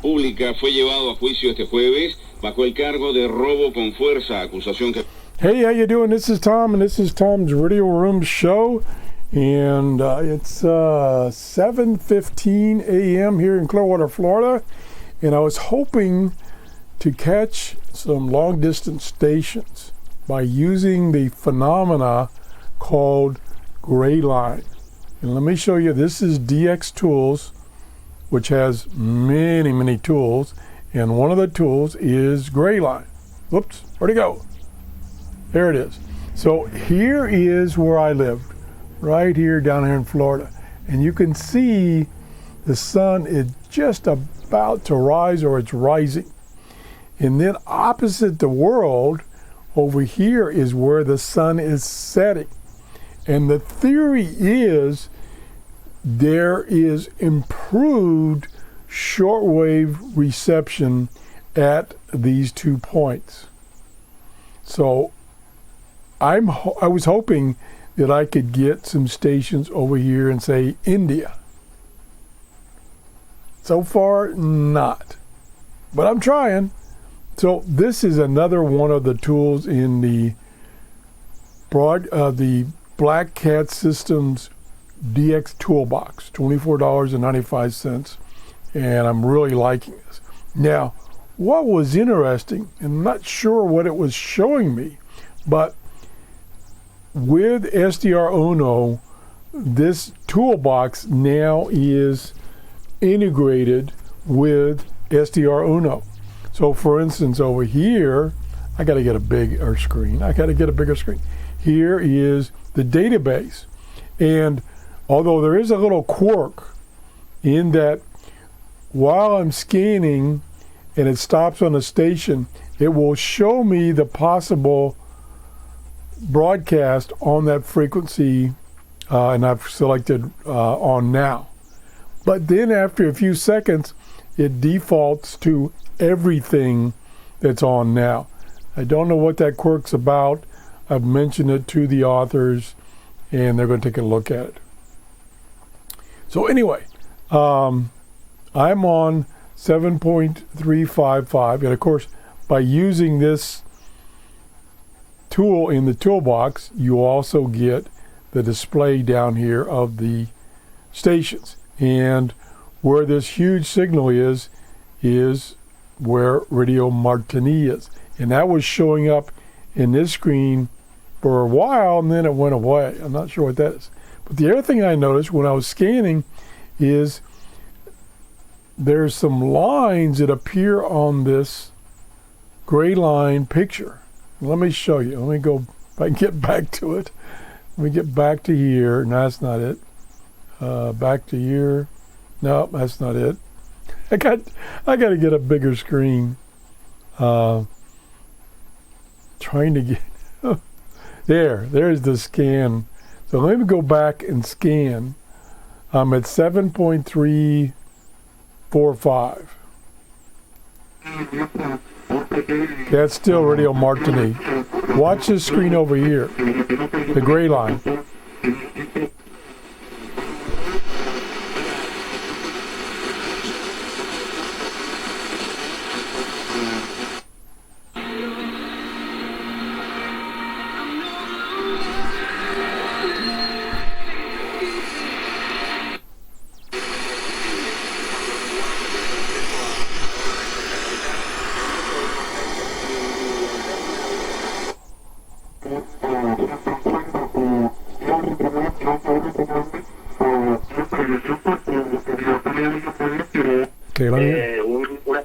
Pública fue llevado a juicio este jueves bajo el cargo de robo con fuerza, acusación que... Hey, how you doing? This is Tom, and this is Tom's Radio Room show, and it's 7:15 a.m. here in Clearwater, Florida, and I was hoping to catch some long-distance stations by using the phenomena called Greyline. And let me show you, this is DX Tools, which has many tools, and one of the tools is Greyline. Whoops, where'd it go? There it is. So here is where I live, right here down here in Florida. And you can see the sun is just about to rise, or it's rising. And then opposite the world, over here is where the sun is setting. And the theory is there is improved shortwave reception at these 2 points. So I was hoping that I could get some stations over here in, say, India. So far, not. But I'm trying. So this is another one of the tools in the Black Cat Systems DX Toolbox, $24.95, and I'm really liking this. Now, what was interesting, and I'm not sure what it was showing me, but with SDR Uno, this toolbox now is integrated with SDR Uno. So for instance, over here, I got to get a bigger screen. Here is the database. And although there is a little quirk in that while I'm scanning and it stops on a station, it will show me the possible broadcast on that frequency, and I've selected on now. But then after a few seconds, it defaults to everything that's on now. I don't know what that quirk's about. I've mentioned it to the authors, and they're going to take a look at it. So anyway, I'm on 7.355, and of course, by using this tool in the toolbox, you also get the display down here of the stations. And where this huge signal is where Radio Martini is. And that was showing up in this screen for a while, and then it went away. I'm not sure what that is. But the other thing I noticed when I was scanning is there's some lines that appear on this Greyline picture. Let me show you. Let me go, if I can get back to it. Let me get back to here. No, that's not it. Back to here. No, that's not it. I got to get a bigger screen. Trying to get there's the scan. So let me go back and scan. I'm at 7.345. That's still Radio Martini. Watch this screen over here, the Greyline.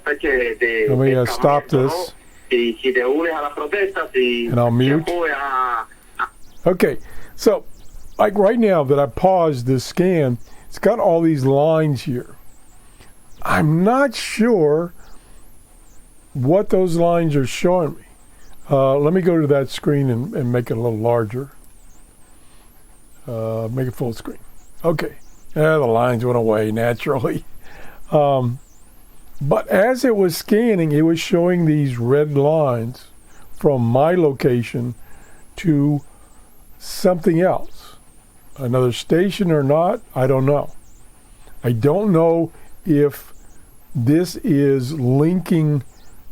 Okay, let me stop this, and I'll mute. Okay, so like right now that I paused this scan, it's got all these lines here. I'm not sure what those lines are showing me. Let me go to that screen and make it a little larger. Make it full screen. Okay, the lines went away naturally. But as it was scanning, it was showing these red lines from my location to something else. Another station or not, I don't know. I don't know if this is linking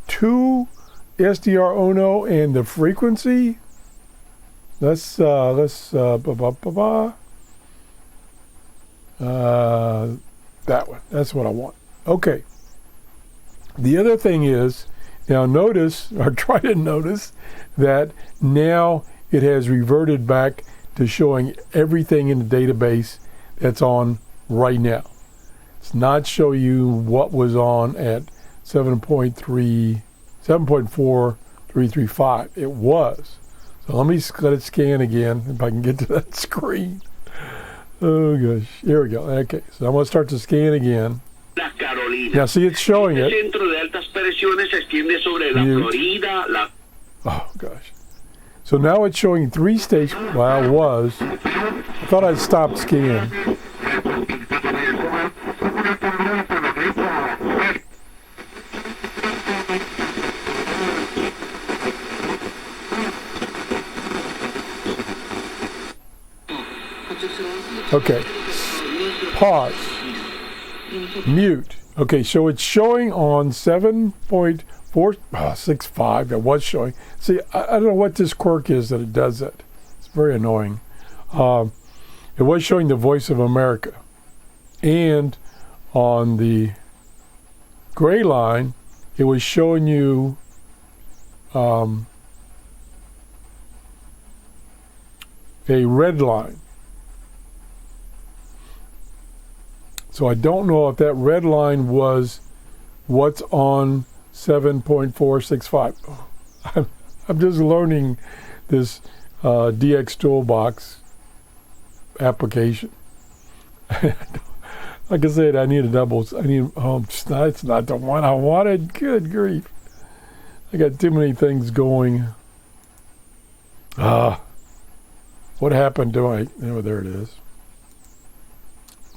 to SDR Ono and the frequency. Let's that one. That's what I want. Okay. The other thing is, now notice, or try to notice, that now it has reverted back to showing everything in the database that's on right now. It's not show you what was on at 7.4335. It was. So let it scan again, if I can get to that screen. Oh gosh, here we go. Okay, so I'm going to start to scan again. Now see, it's showing it. Oh gosh. So now it's showing 3 stations. Well, it was. I thought I'd stopped scan. Okay. Pause. Mute. Okay, so it's showing on 7.465. It was showing. See, I don't know what this quirk is that it does that. It's very annoying. It was showing the Voice of America. And on the Greyline, it was showing you a red line. So I don't know if that red line was what's on 7.465. I'm just learning this DX Toolbox application. Like I said, I need a double. It's not the one I wanted. Good grief. I got too many things going. What happened to my, oh, there it is.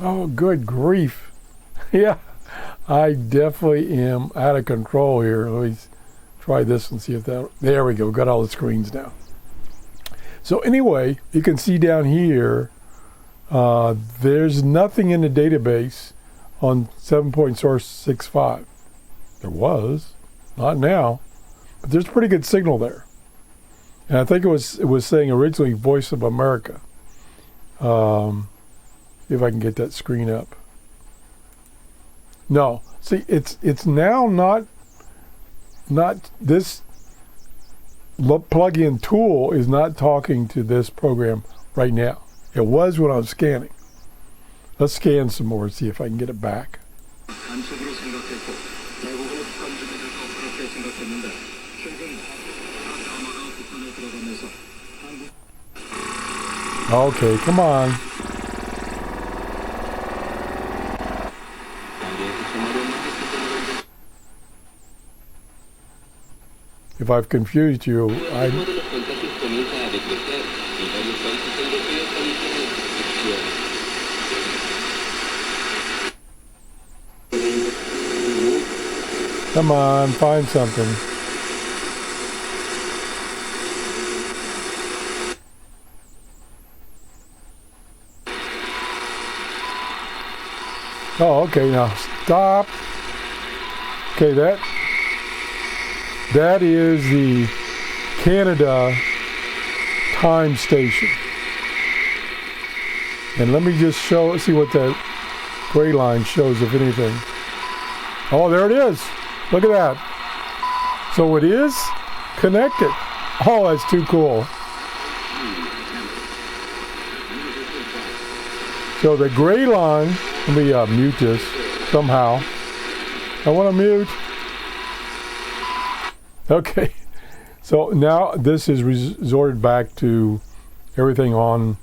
Oh, good grief. Yeah, I definitely am out of control here. Let me try this and see if that, there we go. Got all the screens now. So anyway, you can see down here, there's nothing in the database on 7.65. There was, not now, but there's a pretty good signal there. And I think it was saying originally Voice of America. See if I can get that screen up. No, see, it's now not this plug-in tool is not talking to this program right now. It was when I was scanning. Let's scan some more and see if I can get it back. Okay, come on. If I've confused you, come on, find something. Oh, okay, now stop. Okay, that is the Canada time station. And let me just see what that Greyline shows, if anything. Oh, there it is. Look at that. So it is connected. Oh, that's too cool. So the Greyline, let me mute this somehow. I want to mute. Okay, so now this is resorted back to everything in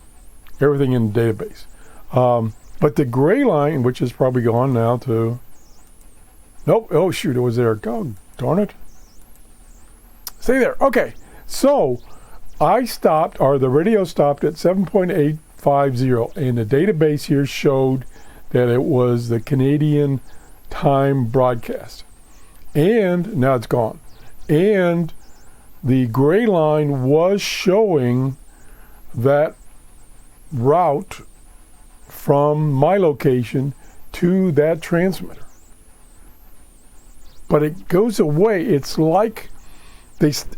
the database. But the Greyline, which is probably gone now to, nope, oh shoot, it was there. Oh, darn it. Stay there. Okay, so the radio stopped at 7.850, and the database here showed that it was the Canadian time broadcast. And now it's gone. And the Greyline was showing that route from my location to that transmitter. but it goes away. It's like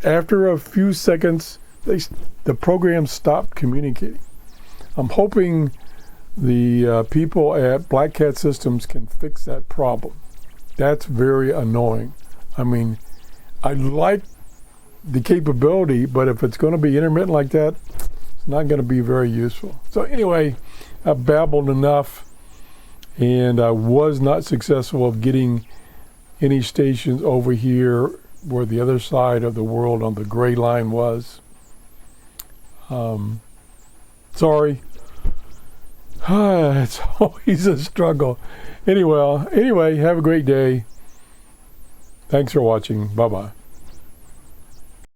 after a few seconds, the program stopped communicating. I'm hoping the people at Black Cat Systems can fix that problem. That's very annoying. I mean, I like the capability, but if it's going to be intermittent like that, it's not going to be very useful. So anyway, I babbled enough, and I was not successful of getting any stations over here where the other side of the world on the Greyline was. Sorry. It's always a struggle. Anyway, have a great day. Thanks for watching. Bye-bye.